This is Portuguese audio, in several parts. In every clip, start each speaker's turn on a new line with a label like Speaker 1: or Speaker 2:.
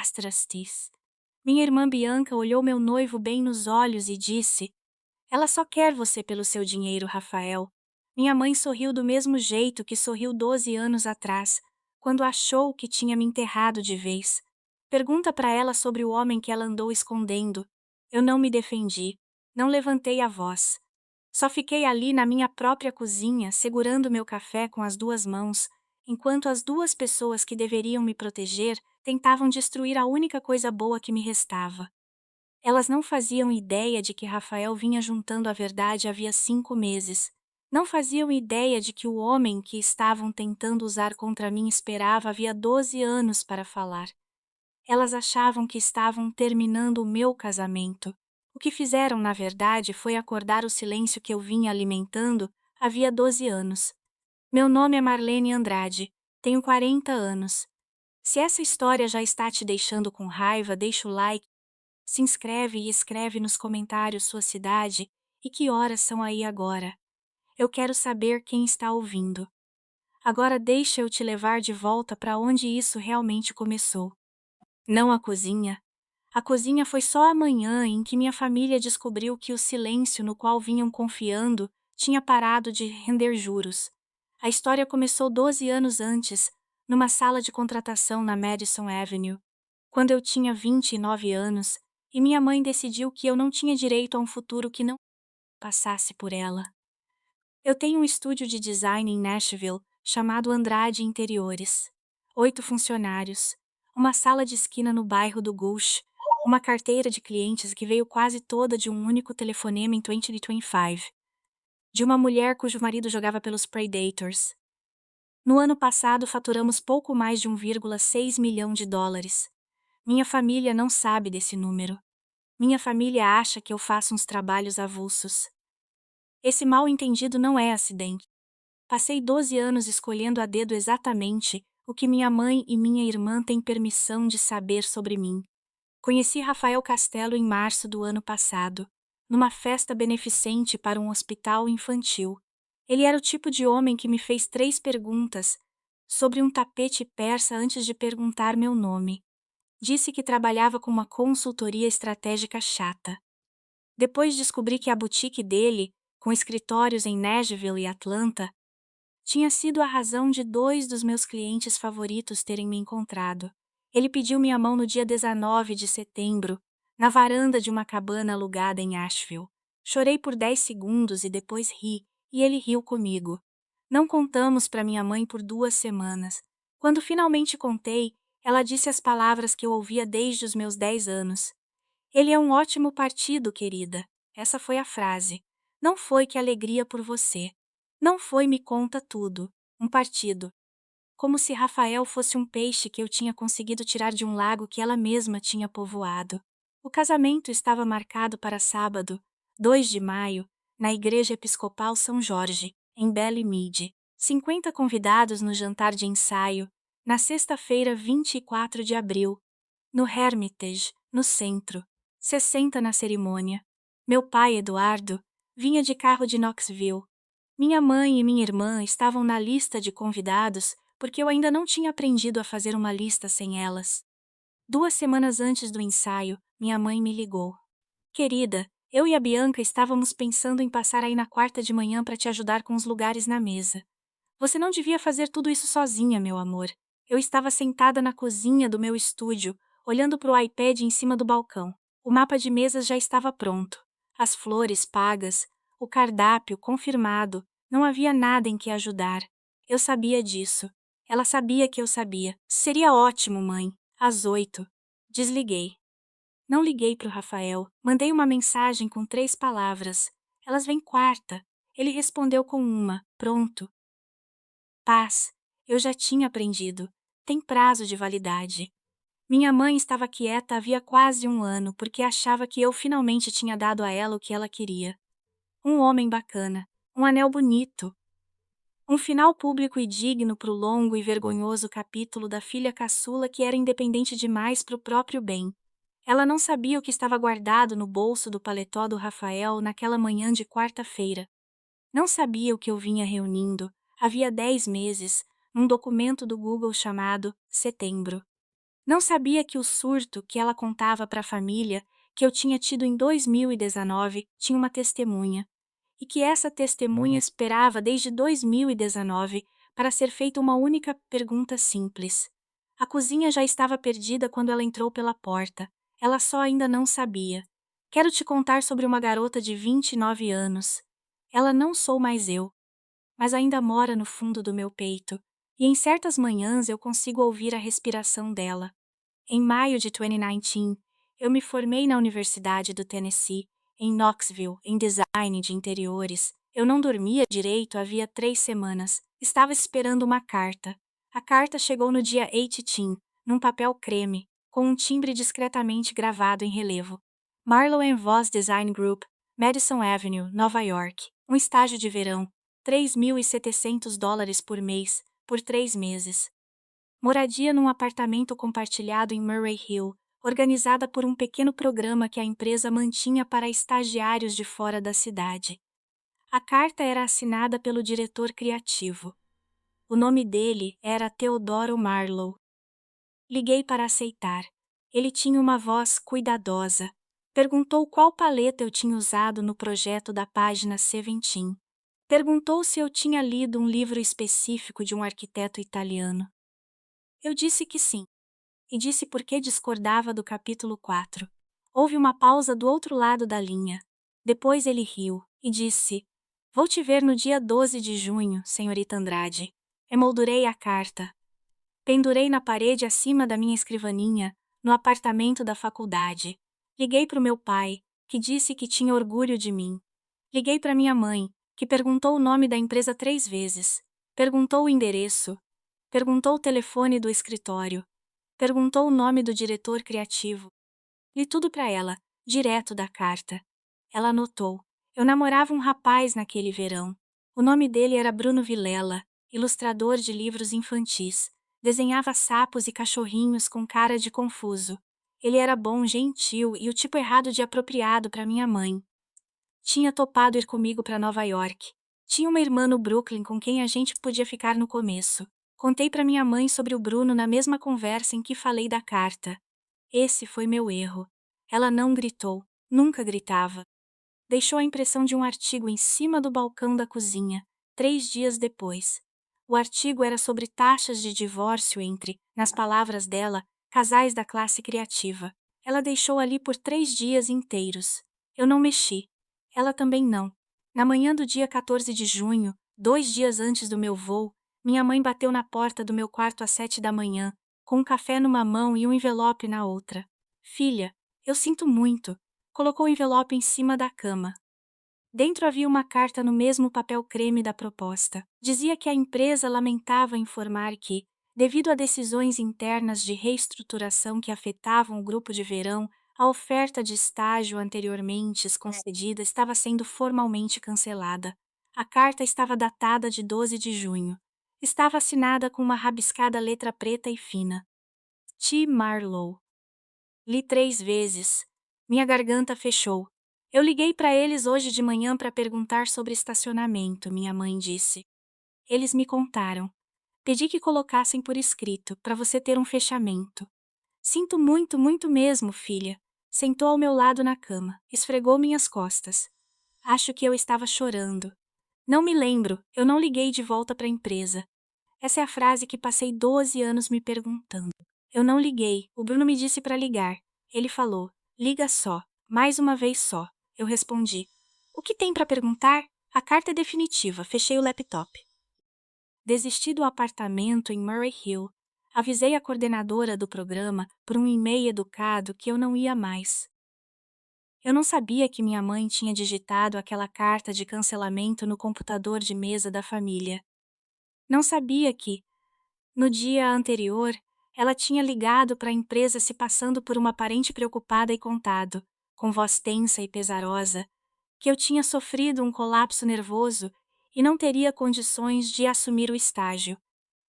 Speaker 1: Astrastis. Minha irmã Bianca olhou meu noivo bem nos olhos e disse: ela só quer você pelo seu dinheiro, Rafael. Minha mãe sorriu do mesmo jeito que sorriu 12 anos atrás, quando achou que tinha me enterrado de vez. Pergunta para ela sobre o homem que ela andou escondendo. Eu não me defendi, não levantei a voz. Só fiquei ali na minha própria cozinha, segurando meu café com as duas mãos, enquanto as duas pessoas que deveriam me proteger tentavam destruir a única coisa boa que me restava. Elas não faziam ideia de que Rafael vinha juntando a verdade havia 5 meses. Não faziam ideia de que o homem que estavam tentando usar contra mim esperava havia 12 anos para falar. Elas achavam que estavam terminando o meu casamento. O que fizeram, na verdade, foi acordar o silêncio que eu vinha alimentando havia 12 anos. Meu nome é Marlene Andrade. Tenho 40 anos. Se essa história já está te deixando com raiva, deixa o like. Se inscreve e escreve nos comentários sua cidade e que horas são aí agora. Eu quero saber quem está ouvindo. Agora deixa eu te levar de volta para onde isso realmente começou. Não a cozinha. A cozinha foi só amanhã em que minha família descobriu que o silêncio no qual vinham confiando tinha parado de render juros. A história começou 12 anos antes, numa sala de contratação na Madison Avenue, quando eu tinha 29 anos, e minha mãe decidiu que eu não tinha direito a um futuro que não passasse por ela. Eu tenho um estúdio de design em Nashville chamado Andrade Interiores. 8 funcionários, uma sala de esquina no bairro do Gush, uma carteira de clientes que veio quase toda de um único telefonema em 2025, de uma mulher cujo marido jogava pelos Predators. No ano passado faturamos pouco mais de 1,6 milhão de dólares. Minha família não sabe desse número. Minha família acha que eu faço uns trabalhos avulsos. Esse mal-entendido não é acidente. Passei 12 anos escolhendo a dedo exatamente o que minha mãe e minha irmã têm permissão de saber sobre mim. Conheci Rafael Castelo em março do ano passado, numa festa beneficente para um hospital infantil. Ele era o tipo de homem que me fez 3 perguntas sobre um tapete persa antes de perguntar meu nome. Disse que trabalhava com uma consultoria estratégica chata. Depois descobri que a boutique dele, com escritórios em Nashville e Atlanta, tinha sido a razão de 2 dos meus clientes favoritos terem me encontrado. Ele pediu minha mão no dia 19 de setembro, na varanda de uma cabana alugada em Asheville. Chorei por 10 segundos e depois ri, e ele riu comigo. Não contamos para minha mãe por 2 semanas. Quando finalmente contei, ela disse as palavras que eu ouvia desde os meus 10 anos. Ele é um ótimo partido, querida. Essa foi a frase. Não foi que alegria por você. Não foi me conta tudo. Um partido. Como se Rafael fosse um peixe que eu tinha conseguido tirar de um lago que ela mesma tinha povoado. O casamento estava marcado para sábado, 2 de maio, na Igreja Episcopal São Jorge, em Belle Meade. 50 convidados no jantar de ensaio, na sexta-feira 24 de abril, no Hermitage, no centro. 60 na cerimônia. Meu pai, Eduardo, vinha de carro de Knoxville. Minha mãe e minha irmã estavam na lista de convidados porque eu ainda não tinha aprendido a fazer uma lista sem elas. 2 semanas antes do ensaio, minha mãe me ligou. Querida, eu e a Bianca estávamos pensando em passar aí na quarta de manhã para te ajudar com os lugares na mesa. Você não devia fazer tudo isso sozinha, meu amor. Eu estava sentada na cozinha do meu estúdio, olhando para o iPad em cima do balcão. O mapa de mesas já estava pronto. As flores pagas, o cardápio confirmado. Não havia nada em que ajudar. Eu sabia disso. Ela sabia que eu sabia. Seria ótimo, mãe. Às 8. Desliguei. Não liguei para o Rafael. Mandei uma mensagem com 3 palavras. Elas vêm quarta. Ele respondeu com uma. Pronto. Paz. Eu já tinha aprendido. Tem prazo de validade. Minha mãe estava quieta havia quase 1 ano porque achava que eu finalmente tinha dado a ela o que ela queria. Um homem bacana. Um anel bonito. Um final público e digno para o longo e vergonhoso capítulo da filha caçula que era independente demais para o próprio bem. Ela não sabia o que estava guardado no bolso do paletó do Rafael naquela manhã de quarta-feira. Não sabia o que eu vinha reunindo, havia 10 meses, num documento do Google chamado Setembro. Não sabia que o surto que ela contava para a família, que eu tinha tido em 2019, tinha uma testemunha. E que essa testemunha esperava desde 2019 para ser feita uma única pergunta simples. A cozinha já estava perdida quando ela entrou pela porta. Ela só ainda não sabia. Quero te contar sobre uma garota de 29 anos. Ela não sou mais eu, mas ainda mora no fundo do meu peito. E em certas manhãs eu consigo ouvir a respiração dela. Em maio de 2019, eu me formei na Universidade do Tennessee, em Knoxville, em design de interiores. Eu não dormia direito havia 3 semanas. Estava esperando uma carta. A carta chegou no dia 18, num papel creme, com um timbre discretamente gravado em relevo. Marlowe and Voss Design Group, Madison Avenue, Nova York. Um estágio de verão. $3.700 por mês, por 3 meses. Moradia num apartamento compartilhado em Murray Hill, organizada por um pequeno programa que a empresa mantinha para estagiários de fora da cidade. A carta era assinada pelo diretor criativo. O nome dele era Theodore Marlowe. Liguei para aceitar. Ele tinha uma voz cuidadosa. Perguntou qual paleta eu tinha usado no projeto da página Seventeen. Perguntou se eu tinha lido um livro específico de um arquiteto italiano. Eu disse que sim. E disse por que discordava do capítulo 4. Houve uma pausa do outro lado da linha. Depois ele riu e disse: Vou te ver no dia 12 de junho, senhorita Andrade. Emoldurei a carta. Pendurei na parede acima da minha escrivaninha, no apartamento da faculdade. Liguei para o meu pai, que disse que tinha orgulho de mim. Liguei para minha mãe, que perguntou o nome da empresa 3 vezes. Perguntou o endereço. Perguntou o telefone do escritório. Perguntou o nome do diretor criativo. Li tudo para ela, direto da carta. Ela anotou. Eu namorava um rapaz naquele verão. O nome dele era Bruno Vilela, ilustrador de livros infantis. Desenhava sapos e cachorrinhos com cara de confuso. Ele era bom, gentil e o tipo errado de apropriado para minha mãe. Tinha topado ir comigo para Nova York. Tinha uma irmã no Brooklyn com quem a gente podia ficar no começo. Contei para minha mãe sobre o Bruno na mesma conversa em que falei da carta. Esse foi meu erro. Ela não gritou, nunca gritava. Deixou a impressão de um artigo em cima do balcão da cozinha, 3 dias depois. O artigo era sobre taxas de divórcio entre, nas palavras dela, casais da classe criativa. Ela deixou ali por 3 dias inteiros. Eu não mexi. Ela também não. Na manhã do dia 14 de junho, 2 dias antes do meu voo, minha mãe bateu na porta do meu quarto às 7 da manhã, com um café numa mão e um envelope na outra. Filha, eu sinto muito. Colocou o envelope em cima da cama. Dentro havia uma carta no mesmo papel creme da proposta. Dizia que a empresa lamentava informar que, devido a decisões internas de reestruturação que afetavam o grupo de verão, a oferta de estágio anteriormente concedida estava sendo formalmente cancelada. A carta estava datada de 12 de junho. Estava assinada com uma rabiscada letra preta e fina. T. Marlowe. Li 3 vezes. Minha garganta fechou. Eu liguei para eles hoje de manhã para perguntar sobre estacionamento, minha mãe disse. Eles me contaram. Pedi que colocassem por escrito, para você ter um fechamento. Sinto muito, muito mesmo, filha. Sentou ao meu lado na cama, esfregou minhas costas. Acho que eu estava chorando. Não me lembro, eu não liguei de volta para a empresa. Essa é a frase que passei 12 anos me perguntando. Eu não liguei, o Bruno me disse para ligar. Ele falou, liga só, mais uma vez só. Eu respondi. O que tem para perguntar? A carta é definitiva, fechei o laptop. Desisti do apartamento em Murray Hill. Avisei a coordenadora do programa por um e-mail educado que eu não ia mais. Eu não sabia que minha mãe tinha digitado aquela carta de cancelamento no computador de mesa da família. Não sabia que, no dia anterior, ela tinha ligado para a empresa se passando por uma parente preocupada e contado, com voz tensa e pesarosa, que eu tinha sofrido um colapso nervoso e não teria condições de assumir o estágio.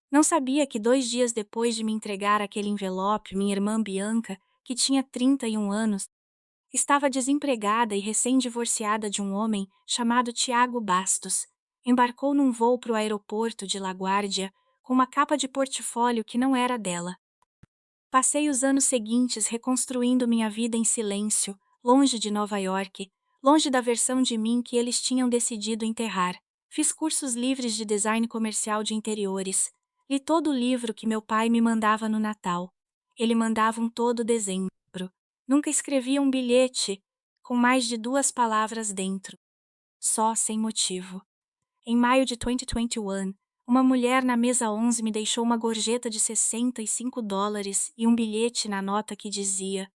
Speaker 1: Não sabia que 2 dias depois de me entregar aquele envelope, minha irmã Bianca, que tinha 31 anos, estava desempregada e recém-divorciada de um homem chamado Tiago Bastos. Embarcou num voo para o aeroporto de LaGuardia com uma capa de portfólio que não era dela. Passei os anos seguintes reconstruindo minha vida em silêncio, longe de Nova York, longe da versão de mim que eles tinham decidido enterrar. Fiz cursos livres de design comercial de interiores. Li todo o livro que meu pai me mandava no Natal. Ele mandava um todo dezembro. Nunca escrevia um bilhete com mais de 2 palavras dentro. Só sem motivo. Em maio de 2021, uma mulher na mesa 11 me deixou uma gorjeta de $65 e um bilhete na nota que dizia: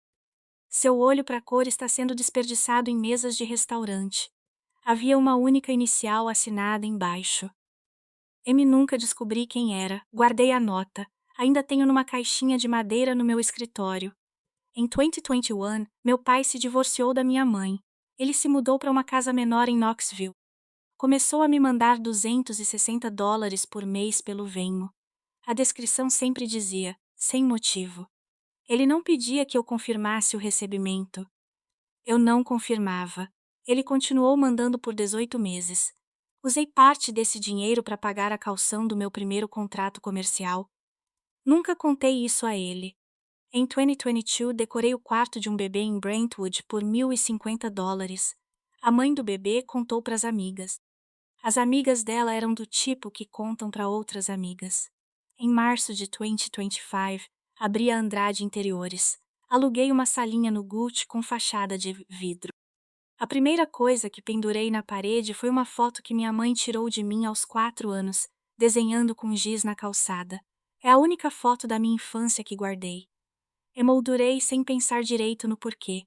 Speaker 1: Seu olho para cor está sendo desperdiçado em mesas de restaurante. Havia uma única inicial assinada embaixo. Nunca descobri quem era, guardei a nota, ainda tenho numa caixinha de madeira no meu escritório. Em 2021, meu pai se divorciou da minha mãe. Ele se mudou para uma casa menor em Knoxville. Começou a me mandar $260 por mês pelo Venmo. A descrição sempre dizia, sem motivo. Ele não pedia que eu confirmasse o recebimento. Eu não confirmava. Ele continuou mandando por 18 meses. Usei parte desse dinheiro para pagar a caução do meu primeiro contrato comercial. Nunca contei isso a ele. Em 2022, decorei o quarto de um bebê em Brentwood por $1.050. A mãe do bebê contou para as amigas. As amigas dela eram do tipo que contam para outras amigas. Em março de 2025, abri a Andrade Interiores. Aluguei uma salinha no Gucci com fachada de vidro. A primeira coisa que pendurei na parede foi uma foto que minha mãe tirou de mim aos 4 anos, desenhando com giz na calçada. É a única foto da minha infância que guardei. Emoldurei sem pensar direito no porquê.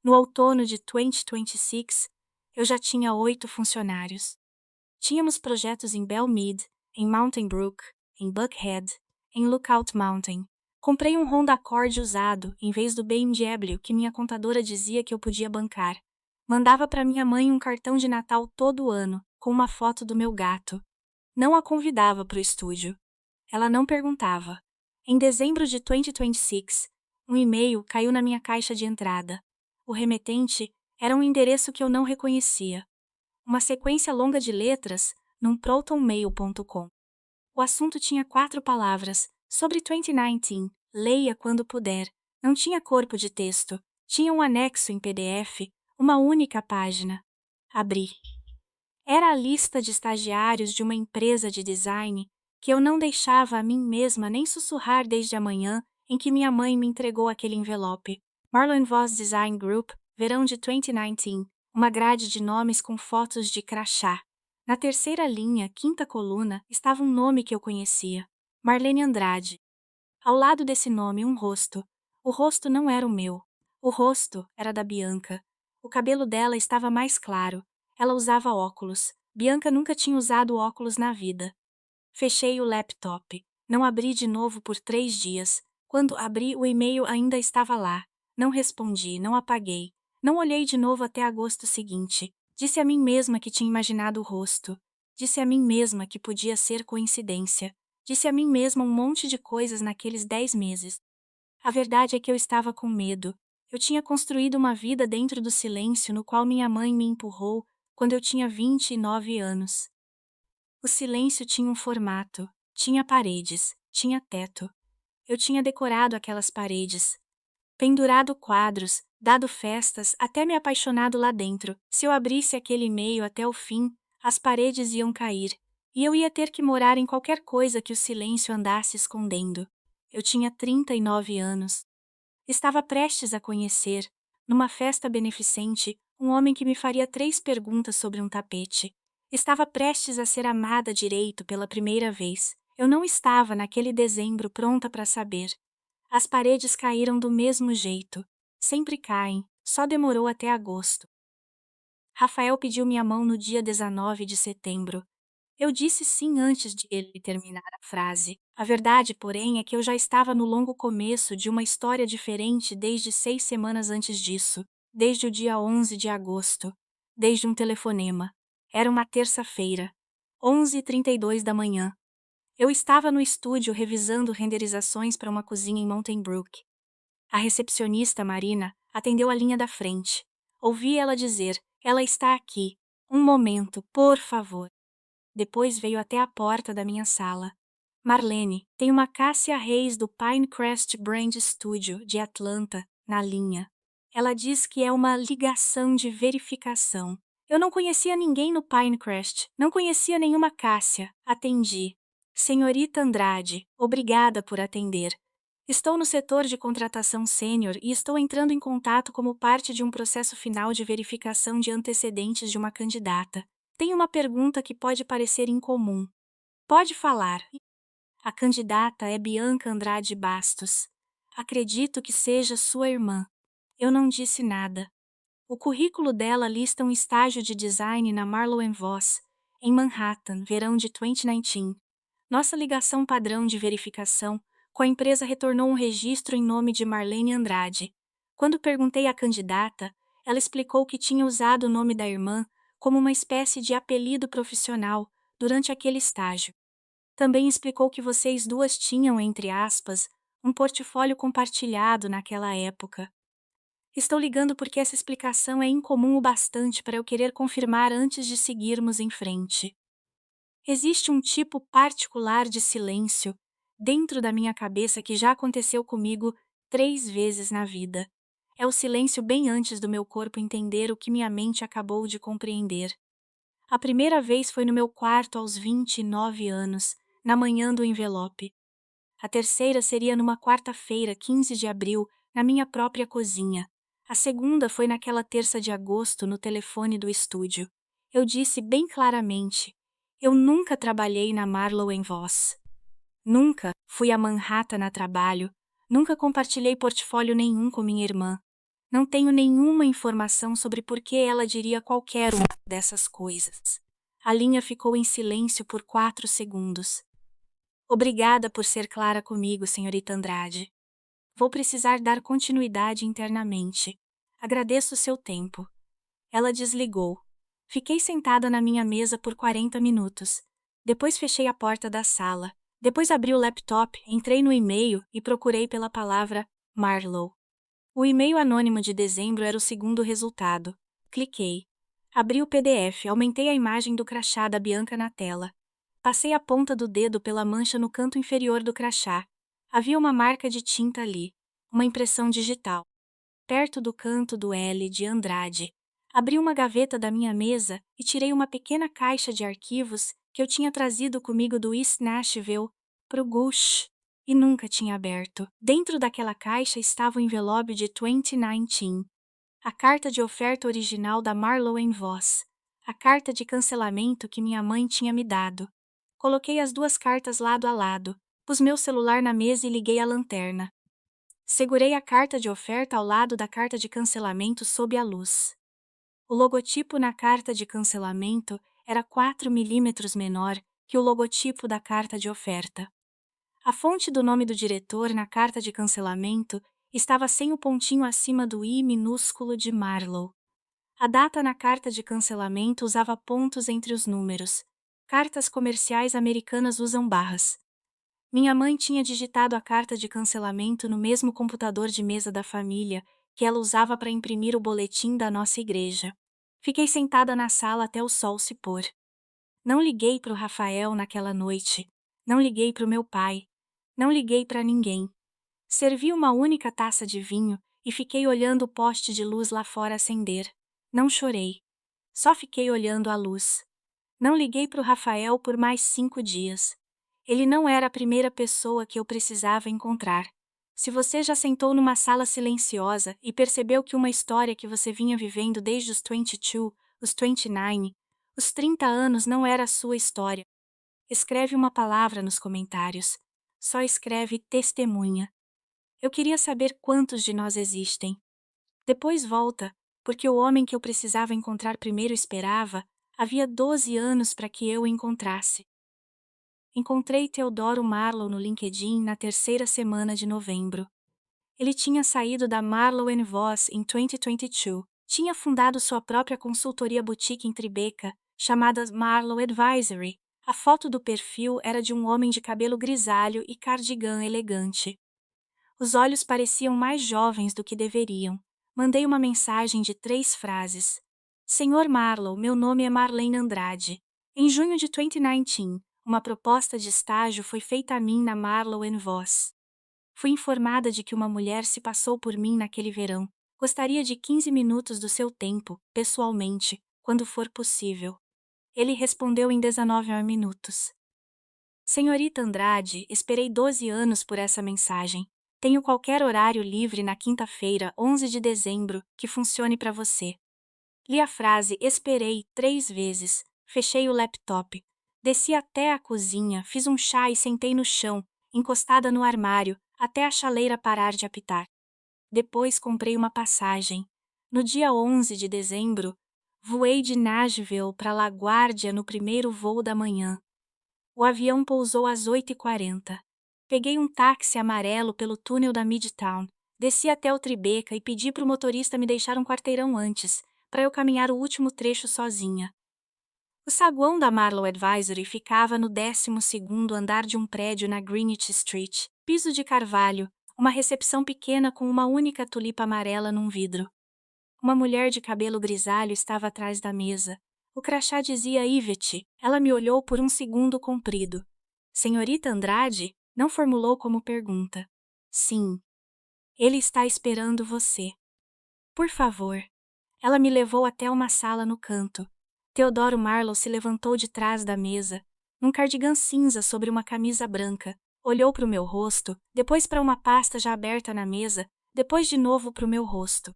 Speaker 1: No outono de 2026, eu já tinha 8 funcionários. Tínhamos projetos em Belmead, em Mountain Brook, em Buckhead, em Lookout Mountain. Comprei um Honda Accord usado, em vez do BMW que minha contadora dizia que eu podia bancar. Mandava para minha mãe um cartão de Natal todo ano, com uma foto do meu gato. Não a convidava para o estúdio. Ela não perguntava. Em dezembro de 2026, um e-mail caiu na minha caixa de entrada. O remetente era um endereço que eu não reconhecia. Uma sequência longa de letras num protonmail.com. O assunto tinha 4 palavras, sobre 2019, leia quando puder. Não tinha corpo de texto, tinha um anexo em PDF, uma única página. Abri. Era a lista de estagiários de uma empresa de design que eu não deixava a mim mesma nem sussurrar desde a manhã em que minha mãe me entregou aquele envelope. Marlon Voss Design Group, verão de 2019, uma grade de nomes com fotos de crachá. Na terceira linha, quinta coluna, estava um nome que eu conhecia. Marlene Andrade. Ao lado desse nome, um rosto. O rosto não era o meu. O rosto era da Bianca. O cabelo dela estava mais claro. Ela usava óculos. Bianca nunca tinha usado óculos na vida. Fechei o laptop. Não abri de novo por 3 dias. Quando abri, o e-mail ainda estava lá. Não respondi, não apaguei. Não olhei de novo até agosto seguinte. Disse a mim mesma que tinha imaginado o rosto. Disse a mim mesma que podia ser coincidência. Disse a mim mesma um monte de coisas naqueles 10 meses. A verdade é que eu estava com medo. Eu tinha construído uma vida dentro do silêncio no qual minha mãe me empurrou quando eu tinha 29 anos. O silêncio tinha um formato, tinha paredes, tinha teto. Eu tinha decorado aquelas paredes, pendurado quadros, dado festas, até me apaixonado lá dentro. Se eu abrisse aquele e-mail até o fim, as paredes iam cair, e eu ia ter que morar em qualquer coisa que o silêncio andasse escondendo. Eu tinha 39 anos. Estava prestes a conhecer, numa festa beneficente, um homem que me faria 3 perguntas sobre um tapete. Estava prestes a ser amada direito pela primeira vez. Eu não estava naquele dezembro pronta para saber. As paredes caíram do mesmo jeito. Sempre caem, só demorou até agosto. Rafael pediu minha mão no dia 19 de setembro. Eu disse sim antes de ele terminar a frase. A verdade, porém, é que eu já estava no longo começo de uma história diferente desde 6 semanas antes disso. Desde o dia 11 de agosto. Desde um telefonema. Era uma terça-feira. 11h32 da manhã. Eu estava no estúdio revisando renderizações para uma cozinha em Mountain Brook. A recepcionista, Marina, atendeu a linha da frente. Ouvi ela dizer: ela está aqui. Um momento, por favor. Depois veio até a porta da minha sala. Marlene, tem uma Cássia Reis do Pinecrest Brand Studio, de Atlanta, na linha. Ela diz que é uma ligação de verificação. Eu não conhecia ninguém no Pinecrest, não conhecia nenhuma Cássia. Atendi. Senhorita Andrade, obrigada por atender. Estou no setor de contratação sênior e estou entrando em contato como parte de um processo final de verificação de antecedentes de uma candidata. Tenho uma pergunta que pode parecer incomum. Pode falar. A candidata é Bianca Andrade Bastos. Acredito que seja sua irmã. Eu não disse nada. O currículo dela lista um estágio de design na Marlow Voss, em Manhattan, verão de 2019. Nossa ligação padrão de verificação com a empresa retornou um registro em nome de Marlene Andrade. Quando perguntei à candidata, ela explicou que tinha usado o nome da irmã como uma espécie de apelido profissional durante aquele estágio. Também explicou que vocês duas tinham, entre aspas, um portfólio compartilhado naquela época. Estou ligando porque essa explicação é incomum o bastante para eu querer confirmar antes de seguirmos em frente. Existe um tipo particular de silêncio dentro da minha cabeça que já aconteceu comigo 3 vezes na vida. É o silêncio bem antes do meu corpo entender o que minha mente acabou de compreender. A primeira vez foi no meu quarto aos 29 anos, na manhã do envelope. A terceira seria numa quarta-feira, 15 de abril, na minha própria cozinha. A segunda foi naquela terça de agosto, no telefone do estúdio. Eu disse bem claramente: eu nunca trabalhei na Marlow Voss. Nunca fui a Manhattan a trabalho. Nunca compartilhei portfólio nenhum com minha irmã. Não tenho nenhuma informação sobre por que ela diria qualquer uma dessas coisas. A linha ficou em silêncio por 4 segundos. Obrigada por ser clara comigo, senhorita Andrade. Vou precisar dar continuidade internamente. Agradeço o seu tempo. Ela desligou. Fiquei sentada na minha mesa por 40 minutos. Depois fechei a porta da sala. Depois abri o laptop, entrei no e-mail e procurei pela palavra Marlow. O e-mail anônimo de dezembro era o segundo resultado. Cliquei. Abri o PDF, aumentei a imagem do crachá da Bianca na tela. Passei a ponta do dedo pela mancha no canto inferior do crachá. Havia uma marca de tinta ali, uma impressão digital. Perto do canto do L de Andrade, abri uma gaveta da minha mesa e tirei uma pequena caixa de arquivos que eu tinha trazido comigo do East Nashville pro Gush e nunca tinha aberto. Dentro daquela caixa estava o envelope de 2019, a carta de oferta original da Marlow Voss, a carta de cancelamento que minha mãe tinha me dado. Coloquei as duas cartas lado a lado, pus meu celular na mesa e liguei a lanterna. Segurei a carta de oferta ao lado da carta de cancelamento sob a luz. O logotipo na carta de cancelamento era 4 milímetros menor que o logotipo da carta de oferta. A fonte do nome do diretor na carta de cancelamento estava sem o pontinho acima do I minúsculo de Marlow. A data na carta de cancelamento usava pontos entre os números. Cartas comerciais americanas usam barras. Minha mãe tinha digitado a carta de cancelamento no mesmo computador de mesa da família que ela usava para imprimir o boletim da nossa igreja. Fiquei sentada na sala até o sol se pôr. Não liguei para o Rafael naquela noite. Não liguei para o meu pai. Não liguei para ninguém. Servi uma única taça de vinho e fiquei olhando o poste de luz lá fora acender. Não chorei. Só fiquei olhando a luz. Não liguei para o Rafael por mais 5 dias. Ele não era a primeira pessoa que eu precisava encontrar. Se você já sentou numa sala silenciosa e percebeu que uma história que você vinha vivendo desde os 22, os 29, os 30 anos não era a sua história, escreve uma palavra nos comentários. Só escreve testemunha. Eu queria saber quantos de nós existem. Depois volta, porque o homem que eu precisava encontrar primeiro esperava, havia 12 anos para que eu o encontrasse. Encontrei Teodoro Marlow no LinkedIn na terceira semana de novembro. Ele tinha saído da Marlow Voss em 2022, tinha fundado sua própria consultoria boutique em Tribeca, chamada Marlow Advisory. A foto do perfil era de um homem de cabelo grisalho e cardigan elegante. Os olhos pareciam mais jovens do que deveriam. Mandei uma mensagem de 3 frases. Senhor Marlow, meu nome é Marlene Andrade. Em junho de 2019, Uma proposta de estágio foi feita a mim na Marlow Voss. Fui informada de que uma mulher se passou por mim naquele verão. Gostaria de 15 minutos do seu tempo, pessoalmente, quando for possível. Ele respondeu em 19 minutos. Senhorita Andrade, esperei 12 anos por essa mensagem. Tenho qualquer horário livre na quinta-feira, 11 de dezembro, que funcione para você. Li a frase esperei 3 vezes, fechei o laptop. Desci até a cozinha, fiz um chá e sentei no chão, encostada no armário, até a chaleira parar de apitar. Depois comprei uma passagem. No dia 11 de dezembro, voei de Nashville para LaGuardia no primeiro voo da manhã. O avião pousou às 8h40. Peguei um táxi amarelo pelo túnel da Midtown, desci até o Tribeca e pedi para o motorista me deixar um quarteirão antes, para eu caminhar o último trecho sozinha. O saguão da Marlow Advisory ficava no 12º andar de um prédio na Greenwich Street, piso de carvalho, uma recepção pequena com uma única tulipa amarela num vidro. Uma mulher de cabelo grisalho estava atrás da mesa. O crachá dizia Yvette. Ela me olhou por um segundo comprido. Senhorita Andrade? Não formulou como pergunta. Sim. Ele está esperando você. Por favor. Ela me levou até uma sala no canto. Teodoro Marlow se levantou de trás da mesa, num cardigan cinza sobre uma camisa branca. Olhou para o meu rosto, depois para uma pasta já aberta na mesa, depois de novo para o meu rosto.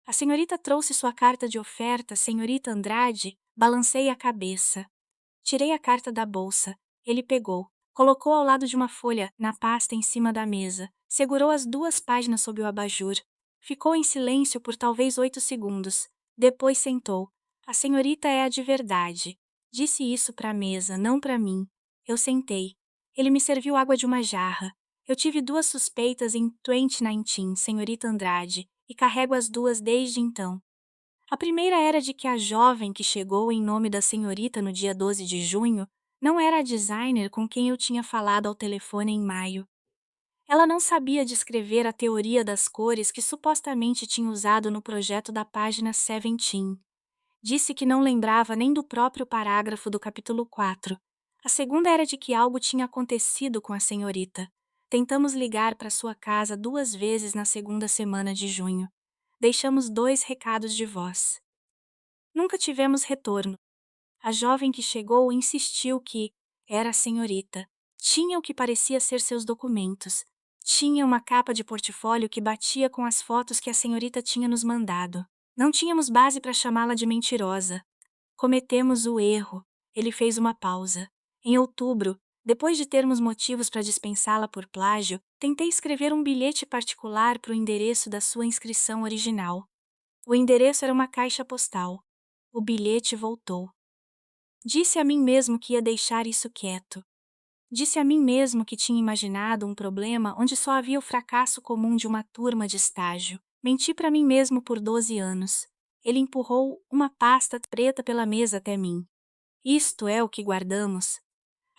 Speaker 1: A senhorita trouxe sua carta de oferta, senhorita Andrade? Balancei a cabeça. Tirei a carta da bolsa. Ele pegou, colocou ao lado de uma folha, na pasta em cima da mesa, segurou as 2 páginas sob o abajur. Ficou em silêncio por talvez 8 segundos. Depois sentou. A senhorita é a de verdade. Disse isso para a mesa, não para mim. Eu sentei. Ele me serviu água de uma jarra. Eu tive 2 suspeitas em 2019, senhorita Andrade, e carrego as 2 desde então. A primeira era de que a jovem que chegou em nome da senhorita no dia 12 de junho não era a designer com quem eu tinha falado ao telefone em maio. Ela não sabia descrever a teoria das cores que supostamente tinha usado no projeto da página 17. Disse que não lembrava nem do próprio parágrafo do capítulo 4. A segunda era de que algo tinha acontecido com a senhorita. Tentamos ligar para sua casa 2 vezes na segunda semana de junho. Deixamos 2 recados de voz. Nunca tivemos retorno. A jovem que chegou insistiu que era a senhorita. Tinha o que parecia ser seus documentos. Tinha uma capa de portfólio que batia com as fotos que a senhorita tinha nos mandado. Não tínhamos base para chamá-la de mentirosa. Cometemos o erro. Ele fez uma pausa. Em outubro, depois de termos motivos para dispensá-la por plágio, tentei escrever um bilhete particular para o endereço da sua inscrição original. O endereço era uma caixa postal. O bilhete voltou. Disse a mim mesmo que ia deixar isso quieto. Disse a mim mesmo que tinha imaginado um problema onde só havia o fracasso comum de uma turma de estágio. Menti para mim mesmo por 12 anos. Ele empurrou uma pasta preta pela mesa até mim. Isto é o que guardamos.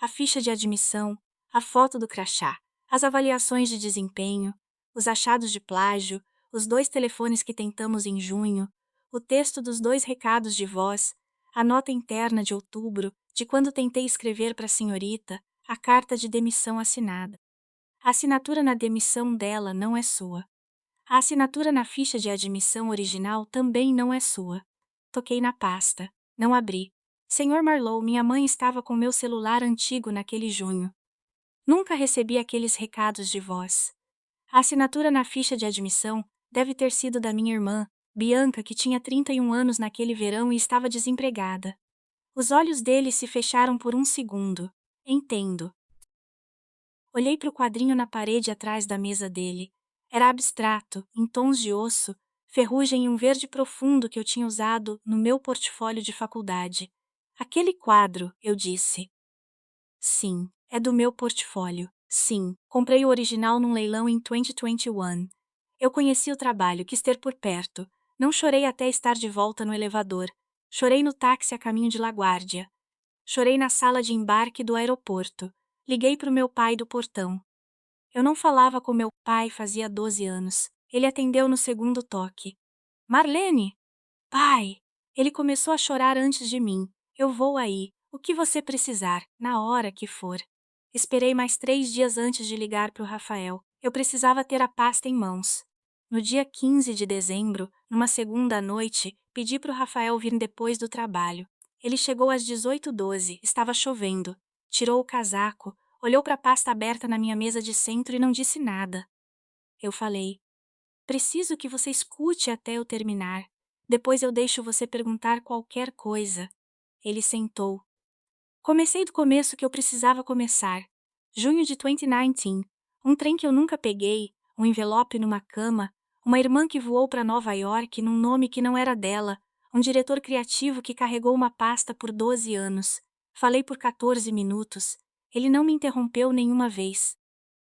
Speaker 1: A ficha de admissão, a foto do crachá, as avaliações de desempenho, os achados de plágio, os 2 telefones que tentamos em junho, o texto dos 2 recados de voz, a nota interna de outubro, de quando tentei escrever para a senhorita, a carta de demissão assinada. A assinatura na demissão dela não é sua. A assinatura na ficha de admissão original também não é sua. Toquei na pasta. Não abri. Senhor Marlow, minha mãe estava com meu celular antigo naquele junho. Nunca recebi aqueles recados de voz. A assinatura na ficha de admissão deve ter sido da minha irmã, Bianca, que tinha 31 anos naquele verão e estava desempregada. Os olhos dele se fecharam por um segundo. Entendo. Olhei para o quadrinho na parede atrás da mesa dele. Era abstrato, em tons de osso, ferrugem e um verde profundo que eu tinha usado no meu portfólio de faculdade. Aquele quadro, eu disse. Sim, é do meu portfólio. Sim, comprei o original num leilão em 2021. Eu conheci o trabalho, quis ter por perto. Não chorei até estar de volta no elevador. Chorei no táxi a caminho de LaGuardia. Chorei na sala de embarque do aeroporto. Liguei para o meu pai do portão. Eu não falava com meu pai fazia 12 anos. Ele atendeu no segundo toque. Marlene! Pai! Ele começou a chorar antes de mim. Eu vou aí. O que você precisar, na hora que for. Esperei mais 3 dias antes de ligar para o Rafael. Eu precisava ter a pasta em mãos. No dia 15 de dezembro, numa segunda à noite, pedi para o Rafael vir depois do trabalho. Ele chegou às 18h12, estava chovendo. Tirou o casaco, olhou para a pasta aberta na minha mesa de centro e não disse nada. Eu falei: preciso que você escute até eu terminar. Depois eu deixo você perguntar qualquer coisa. Ele sentou. Comecei do começo que eu precisava começar. Junho de 2019. Um trem que eu nunca peguei, um envelope numa cama, uma irmã que voou para Nova York num nome que não era dela, um diretor criativo que carregou uma pasta por 12 anos. Falei por 14 minutos. Ele não me interrompeu nenhuma vez.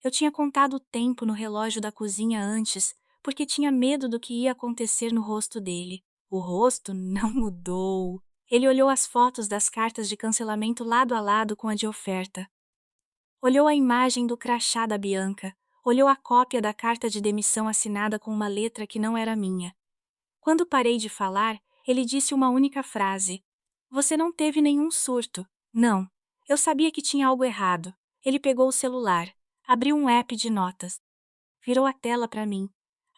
Speaker 1: Eu tinha contado o tempo no relógio da cozinha antes, porque tinha medo do que ia acontecer no rosto dele. O rosto não mudou. Ele olhou as fotos das cartas de cancelamento lado a lado com a de oferta. Olhou a imagem do crachá da Bianca. Olhou a cópia da carta de demissão assinada com uma letra que não era minha. Quando parei de falar, ele disse uma única frase. Você não teve nenhum surto. Não. Eu sabia que tinha algo errado. Ele pegou o celular. Abriu um app de notas. Virou a tela para mim.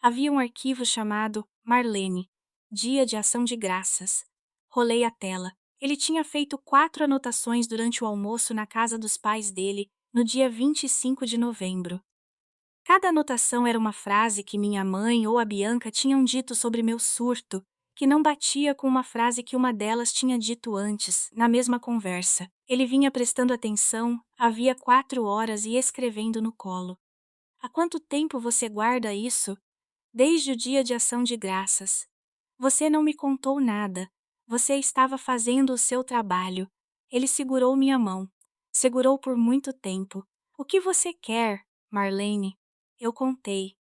Speaker 1: Havia um arquivo chamado Marlene, Dia de Ação de Graças. Rolei a tela. Ele tinha feito 4 anotações durante o almoço na casa dos pais dele, no dia 25 de novembro. Cada anotação era uma frase que minha mãe ou a Bianca tinham dito sobre meu surto, que não batia com uma frase que uma delas tinha dito antes, na mesma conversa. Ele vinha prestando atenção, havia 4 horas e escrevendo no colo. Há quanto tempo você guarda isso? Desde o dia de ação de graças. Você não me contou nada. Você estava fazendo o seu trabalho. Ele segurou minha mão. Segurou por muito tempo. O que você quer, Marlene? Eu contei.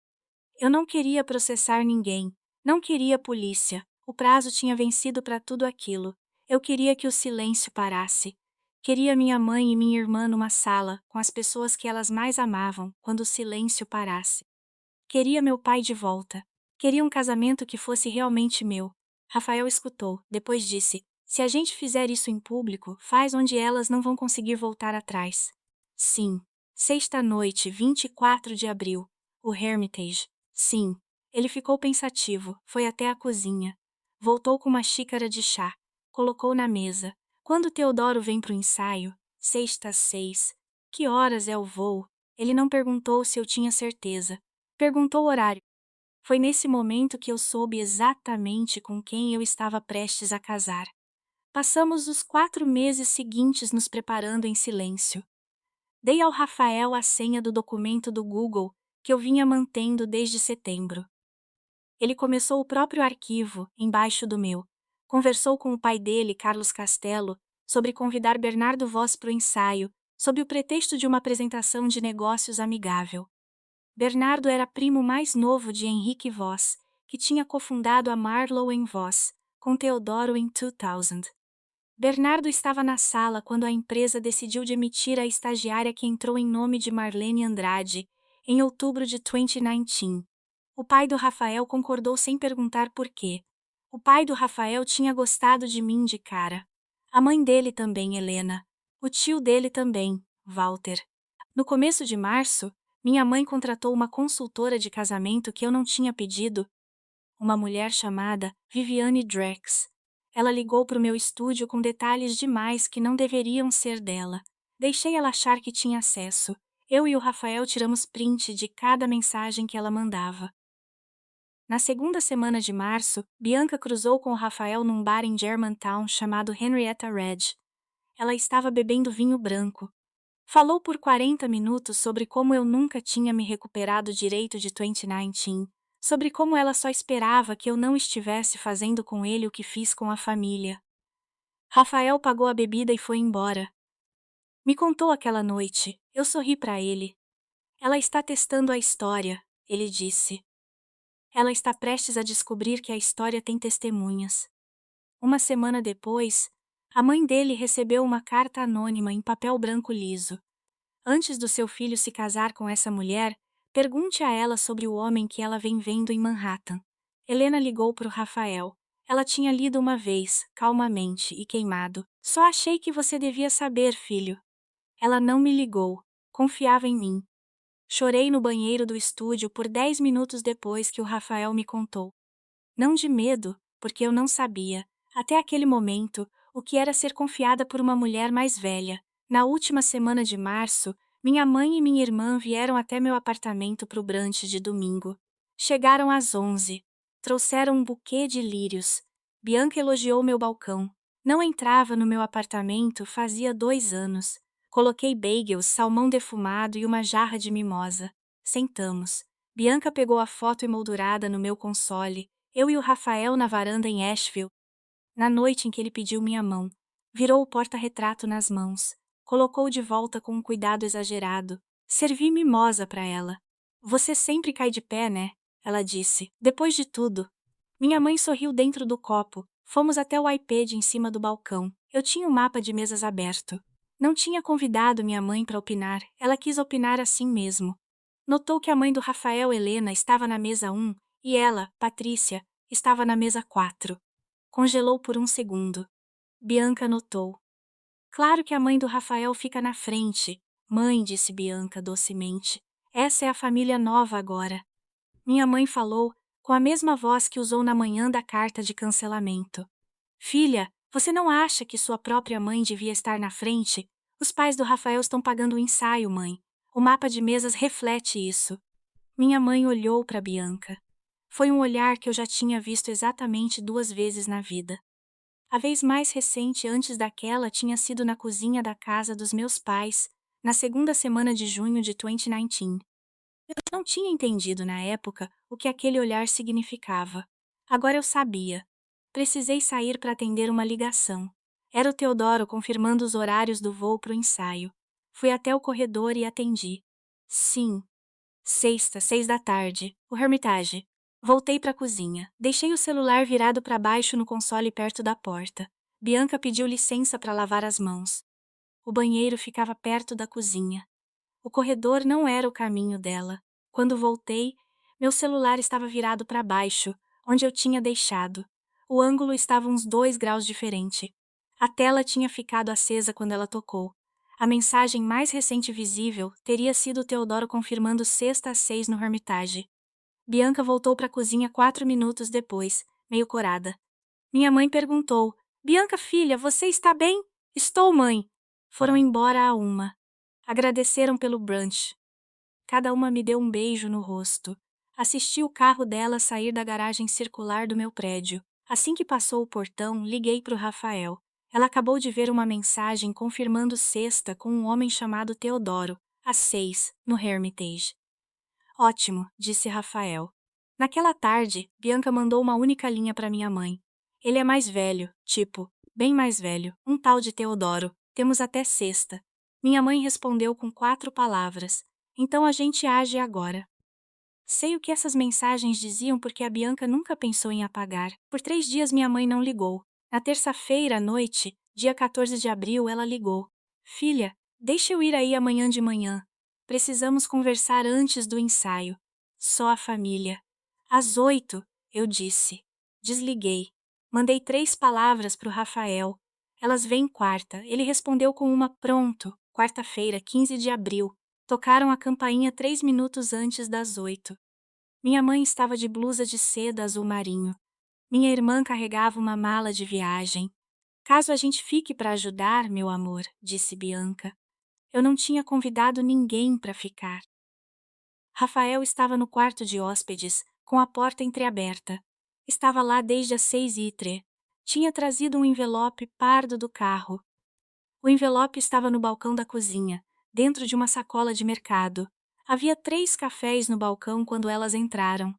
Speaker 1: Eu não queria processar ninguém. Não queria polícia. O prazo tinha vencido para tudo aquilo. Eu queria que o silêncio parasse. Queria minha mãe e minha irmã numa sala, com as pessoas que elas mais amavam, quando o silêncio parasse. Queria meu pai de volta. Queria um casamento que fosse realmente meu. Rafael escutou, depois disse: se a gente fizer isso em público, faz onde elas não vão conseguir voltar atrás. Sim. Sexta-noite, 24 de abril. O Hermitage. Sim. Ele ficou pensativo, foi até a cozinha. Voltou com uma xícara de chá. Colocou na mesa. Quando Teodoro vem pro ensaio? Sexta às 6. Que horas é o voo? Ele não perguntou se eu tinha certeza. Perguntou o horário. Foi nesse momento que eu soube exatamente com quem eu estava prestes a casar. Passamos os 4 meses seguintes nos preparando em silêncio. Dei ao Rafael a senha do documento do Google que eu vinha mantendo desde setembro. Ele começou o próprio arquivo, embaixo do meu. Conversou com o pai dele, Carlos Castelo, sobre convidar Bernardo Voss para o ensaio, sob o pretexto de uma apresentação de negócios amigável. Bernardo era primo mais novo de Henrique Voss, que tinha cofundado a Marlowe Voss, com Teodoro em 2000. Bernardo estava na sala quando a empresa decidiu demitir a estagiária que entrou em nome de Marlene Andrade, em outubro de 2019. O pai do Rafael concordou sem perguntar por quê. O pai do Rafael tinha gostado de mim de cara. A mãe dele também, Helena. O tio dele também, Walter. No começo de março, minha mãe contratou uma consultora de casamento que eu não tinha pedido, uma mulher chamada Viviane Drex. Ela ligou para o meu estúdio com detalhes demais que não deveriam ser dela. Deixei ela achar que tinha acesso. Eu e o Rafael tiramos print de cada mensagem que ela mandava. Na segunda semana de março, Bianca cruzou com o Rafael num bar em Germantown chamado Henrietta Red. Ela estava bebendo vinho branco. Falou por 40 minutos sobre como eu nunca tinha me recuperado direito de 2019, sobre como ela só esperava que eu não estivesse fazendo com ele o que fiz com a família. Rafael pagou a bebida e foi embora. Me contou aquela noite, eu sorri para ele. Ela está testando a história, ele disse. Ela está prestes a descobrir que a história tem testemunhas. Uma semana depois, a mãe dele recebeu uma carta anônima em papel branco liso. Antes do seu filho se casar com essa mulher, pergunte a ela sobre o homem que ela vem vendo em Manhattan. Helena ligou para o Rafael. Ela tinha lido uma vez, calmamente e queimado. Só achei que você devia saber, filho. Ela não me ligou. Confiava em mim. Chorei no banheiro do estúdio por 10 minutos depois que o Rafael me contou. Não de medo, porque eu não sabia, até aquele momento, o que era ser confiada por uma mulher mais velha. Na última semana de março, minha mãe e minha irmã vieram até meu apartamento para o brunch de domingo. Chegaram às 11. Trouxeram um buquê de lírios. Bianca elogiou meu balcão. Não entrava no meu apartamento fazia 2 anos. Coloquei bagels, salmão defumado e uma jarra de mimosa. Sentamos. Bianca pegou a foto emoldurada no meu console, eu e o Rafael na varanda em Asheville. Na noite em que ele pediu minha mão, virou o porta-retrato nas mãos, colocou de volta com um cuidado exagerado. Servi mimosa para ela. Você sempre cai de pé, né? Ela disse. Depois de tudo. Minha mãe sorriu dentro do copo. Fomos até o iPad em cima do balcão. Eu tinha o mapa de mesas aberto. Não tinha convidado minha mãe para opinar, ela quis opinar assim mesmo. Notou que a mãe do Rafael, Helena, estava na mesa 1 e ela, Patrícia, estava na mesa 4. Congelou por um segundo. Bianca notou. Claro que a mãe do Rafael fica na frente. Mãe, disse Bianca docemente. Essa é a família nova agora. Minha mãe falou, com a mesma voz que usou na manhã da carta de cancelamento. Filha, você não acha que sua própria mãe devia estar na frente? Os pais do Rafael estão pagando o ensaio, mãe. O mapa de mesas reflete isso. Minha mãe olhou para Bianca. Foi um olhar que eu já tinha visto exatamente 2 vezes na vida. A vez mais recente antes daquela tinha sido na cozinha da casa dos meus pais, na segunda semana de junho de 2019. Eu não tinha entendido na época o que aquele olhar significava. Agora eu sabia. Precisei sair para atender uma ligação. Era o Teodoro confirmando os horários do voo para o ensaio. Fui até o corredor e atendi. Sim. Sexta, 6 da tarde. O Hermitage. Voltei para a cozinha. Deixei o celular virado para baixo no console perto da porta. Bianca pediu licença para lavar as mãos. O banheiro ficava perto da cozinha. O corredor não era o caminho dela. Quando voltei, meu celular estava virado para baixo, onde eu tinha deixado. O ângulo estava uns 2 graus diferente. A tela tinha ficado acesa quando ela tocou. A mensagem mais recente visível teria sido o Teodoro confirmando sexta às 6 no Hermitage. Bianca voltou para a cozinha 4 minutos depois, meio corada. Minha mãe perguntou: Bianca, filha, você está bem? Estou, mãe. Foram embora a uma. Agradeceram pelo brunch. Cada uma me deu um beijo no rosto. Assisti o carro dela sair da garagem circular do meu prédio. Assim que passou o portão, liguei para o Rafael. Ela acabou de ver uma mensagem confirmando sexta com um homem chamado Teodoro, às 6, no Hermitage. Ótimo, disse Rafael. Naquela tarde, Bianca mandou uma única linha para minha mãe. Ele é mais velho, tipo, bem mais velho, um tal de Teodoro. Temos até sexta. Minha mãe respondeu com 4 palavras. Então a gente age agora. Sei o que essas mensagens diziam porque a Bianca nunca pensou em apagar. Por 3 dias minha mãe não ligou. Na terça-feira à noite, dia 14 de abril, ela ligou. Filha, deixa eu ir aí amanhã de manhã. Precisamos conversar antes do ensaio. Só a família. Às 8, eu disse. Desliguei. Mandei 3 palavras para o Rafael. Elas vêm quarta. Ele respondeu com uma pronto. Quarta-feira, 15 de abril. Tocaram a campainha 3 minutos antes das 8. Minha mãe estava de blusa de seda azul marinho. Minha irmã carregava uma mala de viagem. Caso a gente fique para ajudar, meu amor, disse Bianca. Eu não tinha convidado ninguém para ficar. Rafael estava no quarto de hóspedes, com a porta entreaberta. Estava lá desde as 6h03. Tinha trazido um envelope pardo do carro. O envelope estava no balcão da cozinha, dentro de uma sacola de mercado. Havia 3 cafés no balcão quando elas entraram.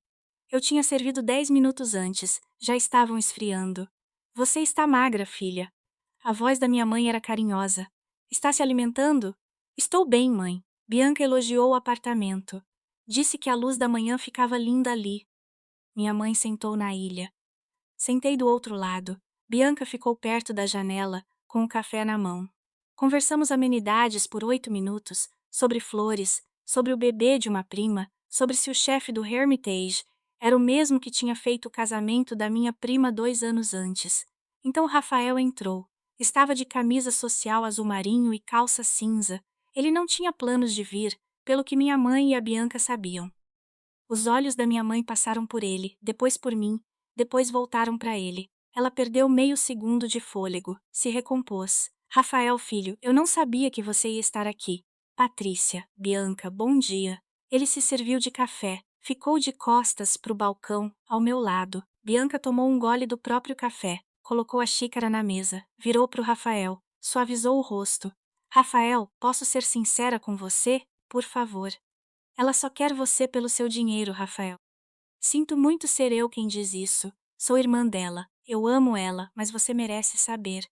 Speaker 1: Eu tinha servido 10 minutos antes, já estavam esfriando. Você está magra, filha. A voz da minha mãe era carinhosa. Está se alimentando? Estou bem, mãe. Bianca elogiou o apartamento. Disse que a luz da manhã ficava linda ali. Minha mãe sentou na ilha. Sentei do outro lado. Bianca ficou perto da janela, com o café na mão. Conversamos amenidades por 8 minutos, sobre flores, sobre o bebê de uma prima, sobre se o chefe do Hermitage Era o mesmo que tinha feito o casamento da minha prima 2 anos antes. Então Rafael entrou. Estava de camisa social azul marinho e calça cinza. Ele não tinha planos de vir, pelo que minha mãe e a Bianca sabiam. Os olhos da minha mãe passaram por ele, depois por mim, depois voltaram para ele. Ela perdeu meio segundo de fôlego, se recompôs. Rafael, filho, eu não sabia que você ia estar aqui. Patrícia, Bianca, bom dia. Ele se serviu de café, ficou de costas para o balcão, ao meu lado. Bianca tomou um gole do próprio café, colocou a xícara na mesa, virou para o Rafael, suavizou o rosto. Rafael, posso ser sincera com você? Por favor. Ela só quer você pelo seu dinheiro, Rafael. Sinto muito ser eu quem diz isso. Sou irmã dela. Eu amo ela, mas você merece saber.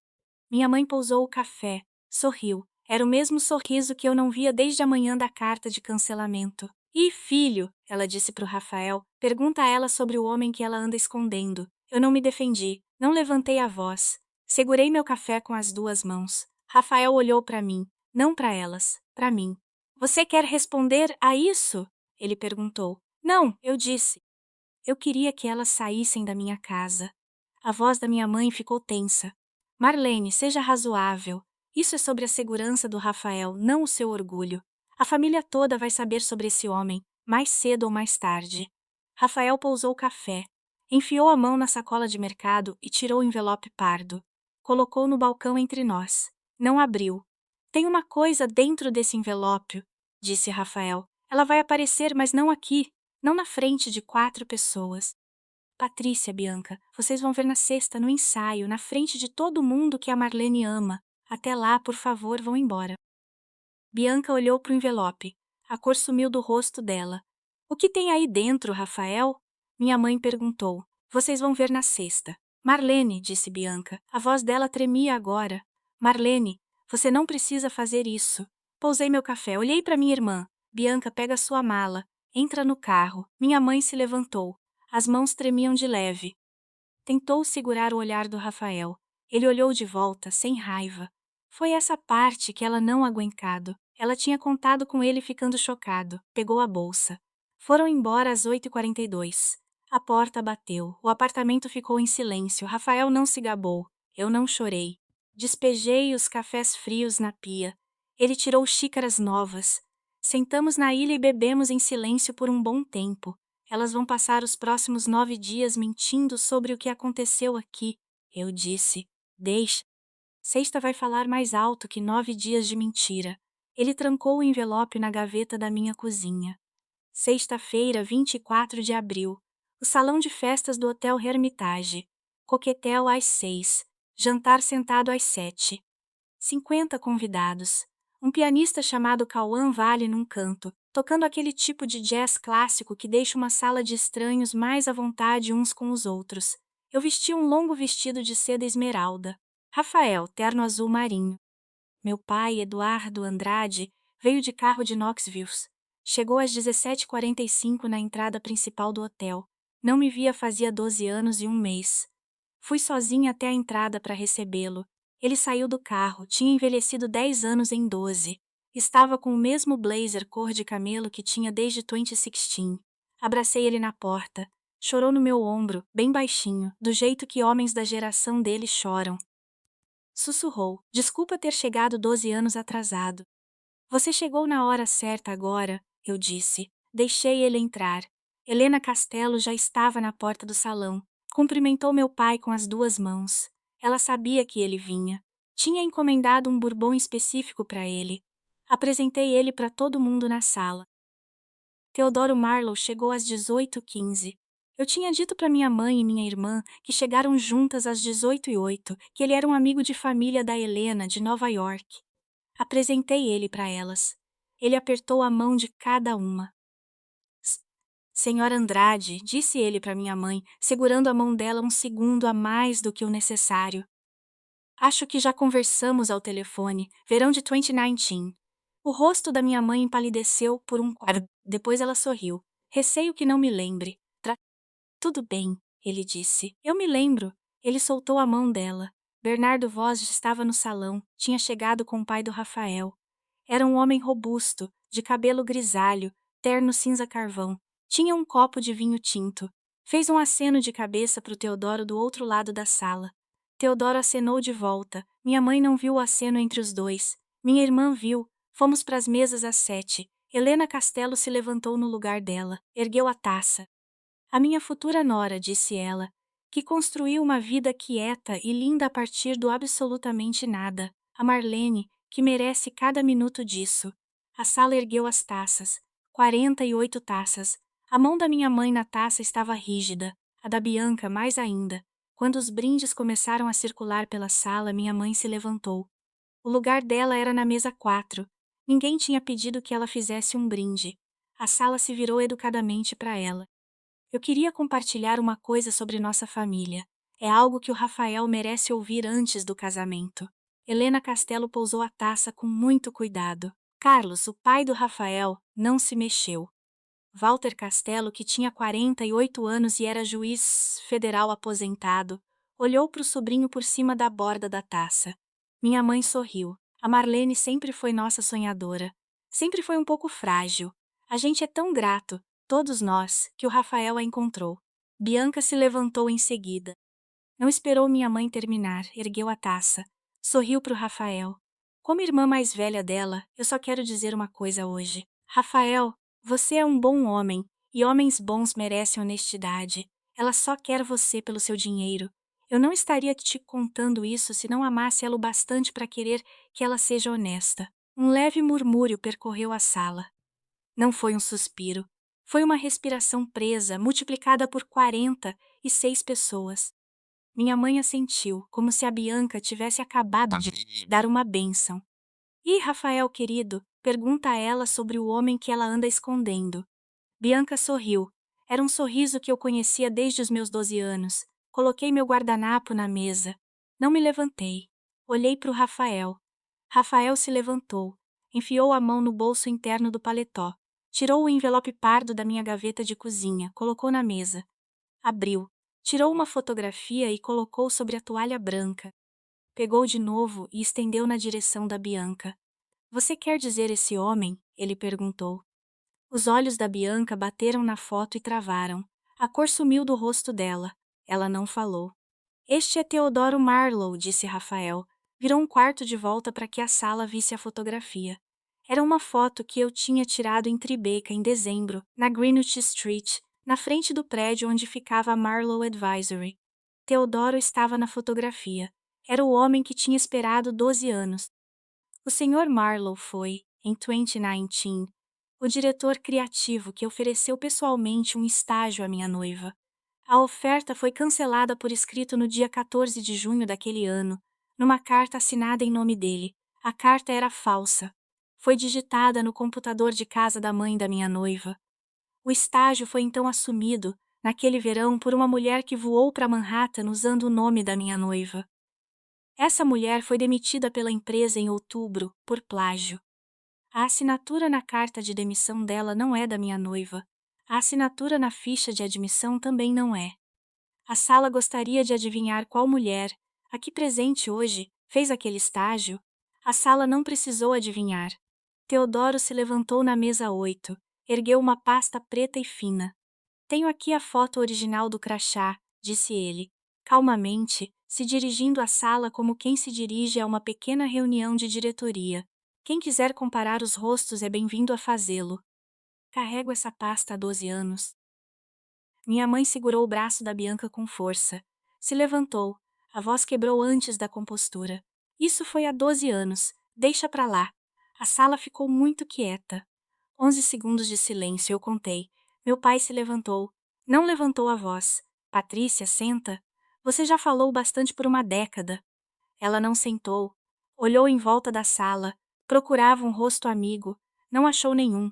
Speaker 1: Minha mãe pousou o café, sorriu. Era o mesmo sorriso que eu não via desde a manhã da carta de cancelamento. E filho, ela disse para o Rafael, pergunta a ela sobre o homem que ela anda escondendo. Eu não me defendi, não levantei a voz. Segurei meu café com as 2 mãos. Rafael olhou para mim, não para elas, para mim. Você quer responder a isso? Ele perguntou. Não, eu disse. Eu queria que elas saíssem da minha casa. A voz da minha mãe ficou tensa. Marlene, seja razoável. Isso é sobre a segurança do Rafael, não o seu orgulho. A família toda vai saber sobre esse homem, mais cedo ou mais tarde. Rafael pousou o café, enfiou a mão na sacola de mercado e tirou o envelope pardo. Colocou no balcão entre nós. Não abriu. Tem uma coisa dentro desse envelope, disse Rafael. Ela vai aparecer, mas não aqui, não na frente de 4 pessoas. Patrícia, Bianca, vocês vão ver na sexta, no ensaio, na frente de todo mundo que a Marlene ama. Até lá, por favor, vão embora. Bianca olhou para o envelope. A cor sumiu do rosto dela. O que tem aí dentro, Rafael? Minha mãe perguntou. Vocês vão ver na sexta. Marlene, disse Bianca. A voz dela tremia agora. Marlene, você não precisa fazer isso. Pousei meu café, olhei para minha irmã. Bianca, pega sua mala. Entra no carro. Minha mãe se levantou. As mãos tremiam de leve. Tentou segurar o olhar do Rafael. Ele olhou de volta, sem raiva. Foi essa parte que ela não aguentado. Ela tinha contado com ele ficando chocado. Pegou a bolsa. Foram embora às 8h42. A porta bateu. O apartamento ficou em silêncio. Rafael não se gabou. Eu não chorei. Despejei os cafés frios na pia. Ele tirou xícaras novas. Sentamos na ilha e bebemos em silêncio por um bom tempo. Elas vão passar os próximos 9 dias mentindo sobre o que aconteceu aqui, eu disse. Deixa. Sexta vai falar mais alto que 9 dias de mentira. Ele trancou o envelope na gaveta da minha cozinha. Sexta-feira, 24 de abril. O salão de festas do Hotel Hermitage. Coquetel às 6. Jantar sentado às 7. 50 convidados. Um pianista chamado Cauã Vale num canto, tocando aquele tipo de jazz clássico que deixa uma sala de estranhos mais à vontade uns com os outros. Eu vesti um longo vestido de seda esmeralda. Rafael, terno azul marinho. Meu pai, Eduardo Andrade, veio de carro de Knoxville. Chegou às 17h45 na entrada principal do hotel. Não me via fazia 12 anos e um mês. Fui sozinha até a entrada para recebê-lo. Ele saiu do carro, tinha envelhecido 10 anos em 12. Estava com o mesmo blazer cor de camelo que tinha desde 2016. Abracei ele na porta. Chorou no meu ombro, bem baixinho, do jeito que homens da geração dele choram. Sussurrou, desculpa ter chegado 12 anos atrasado. Você chegou na hora certa agora, eu disse. Deixei ele entrar. Helena Castelo já estava na porta do salão. Cumprimentou meu pai com as 2 mãos. Ela sabia que ele vinha. Tinha encomendado um bourbon específico para ele. Apresentei ele para todo mundo na sala. Teodoro Marlowe chegou às 18h15. Eu tinha dito para minha mãe e minha irmã que chegaram juntas às 18h08, que ele era um amigo de família da Helena, de Nova York. Apresentei ele para elas. Ele apertou a mão de cada uma. Senhora Andrade, disse ele para minha mãe, segurando a mão dela um segundo a mais do que o necessário. Acho que já conversamos ao telefone, verão de 2019. O rosto da minha mãe empalideceu por um quadro. Depois ela sorriu. Receio que não me lembre. Tudo bem, ele disse. Eu me lembro. Ele soltou a mão dela. Bernardo Voz estava no salão. Tinha chegado com o pai do Rafael. Era um homem robusto, de cabelo grisalho, terno cinza carvão. Tinha um copo de vinho tinto. Fez um aceno de cabeça para o Teodoro do outro lado da sala. Teodoro acenou de volta. Minha mãe não viu o aceno entre os dois. Minha irmã viu. Fomos para as mesas às 7. Helena Castelo se levantou no lugar dela, ergueu a taça. A minha futura nora, disse ela, que construiu uma vida quieta e linda a partir do absolutamente nada. A Marlene, que merece cada minuto disso. A sala ergueu as taças. 48 taças. A mão da minha mãe na taça estava rígida, a da Bianca mais ainda. Quando os brindes começaram a circular pela sala, minha mãe se levantou. O lugar dela era na mesa 4. Ninguém tinha pedido que ela fizesse um brinde. A sala se virou educadamente para ela. Eu queria compartilhar uma coisa sobre nossa família. É algo que o Rafael merece ouvir antes do casamento. Helena Castelo pousou a taça com muito cuidado. Carlos, o pai do Rafael, não se mexeu. Walter Castelo, que tinha 48 anos e era juiz federal aposentado, olhou para o sobrinho por cima da borda da taça. Minha mãe sorriu. A Marlene sempre foi nossa sonhadora. Sempre foi um pouco frágil. A gente é tão grato, todos nós, que o Rafael a encontrou. Bianca se levantou em seguida. Não esperou minha mãe terminar, ergueu a taça. Sorriu para o Rafael. Como irmã mais velha dela, eu só quero dizer uma coisa hoje. Rafael, você é um bom homem, e homens bons merecem honestidade. Ela só quer você pelo seu dinheiro. Eu não estaria te contando isso se não amasse ela o bastante para querer que ela seja honesta. Um leve murmúrio percorreu a sala. Não foi um suspiro. Foi uma respiração presa, multiplicada por 46 pessoas. Minha mãe assentiu, como se a Bianca tivesse acabado de dar uma bênção. E Rafael querido, pergunta a ela sobre o homem que ela anda escondendo. Bianca sorriu. Era um sorriso que eu conhecia desde os meus 12 anos. Coloquei meu guardanapo na mesa. Não me levantei. Olhei para o Rafael. Rafael se levantou. Enfiou a mão no bolso interno do paletó. Tirou o envelope pardo da minha gaveta de cozinha, colocou na mesa. Abriu. Tirou uma fotografia e colocou sobre a toalha branca. Pegou de novo e estendeu na direção da Bianca. Você quer dizer esse homem? Ele perguntou. Os olhos da Bianca bateram na foto e travaram. A cor sumiu do rosto dela. Ela não falou. Este é Teodoro Marlowe, disse Rafael. Virou um quarto de volta para que a sala visse a fotografia. Era uma foto que eu tinha tirado em Tribeca em dezembro, na Greenwich Street, na frente do prédio onde ficava a Marlowe Advisory. Teodoro estava na fotografia. Era o homem que tinha esperado 12 anos. O Sr. Marlowe foi, em 2019, o diretor criativo que ofereceu pessoalmente um estágio à minha noiva. A oferta foi cancelada por escrito no dia 14 de junho daquele ano, numa carta assinada em nome dele. A carta era falsa. Foi digitada no computador de casa da mãe da minha noiva. O estágio foi então assumido, naquele verão, por uma mulher que voou para Manhattan usando o nome da minha noiva. Essa mulher foi demitida pela empresa em outubro, por plágio. A assinatura na carta de demissão dela não é da minha noiva. A assinatura na ficha de admissão também não é. A sala gostaria de adivinhar qual mulher, aqui presente hoje, fez aquele estágio. A sala não precisou adivinhar. Teodoro se levantou na mesa 8, ergueu uma pasta preta e fina. Tenho aqui a foto original do crachá, disse ele, calmamente, se dirigindo à sala como quem se dirige a uma pequena reunião de diretoria. Quem quiser comparar os rostos é bem-vindo a fazê-lo. Carrego essa pasta há 12 anos. Minha mãe segurou o braço da Bianca com força. Se levantou. A voz quebrou antes da compostura. Isso foi há 12 anos. Deixa pra lá. A sala ficou muito quieta. 11 segundos de silêncio, eu contei. Meu pai se levantou. Não levantou a voz. Patrícia, senta. Você já falou bastante por uma década. Ela não sentou. Olhou em volta da sala. Procurava um rosto amigo. Não achou nenhum.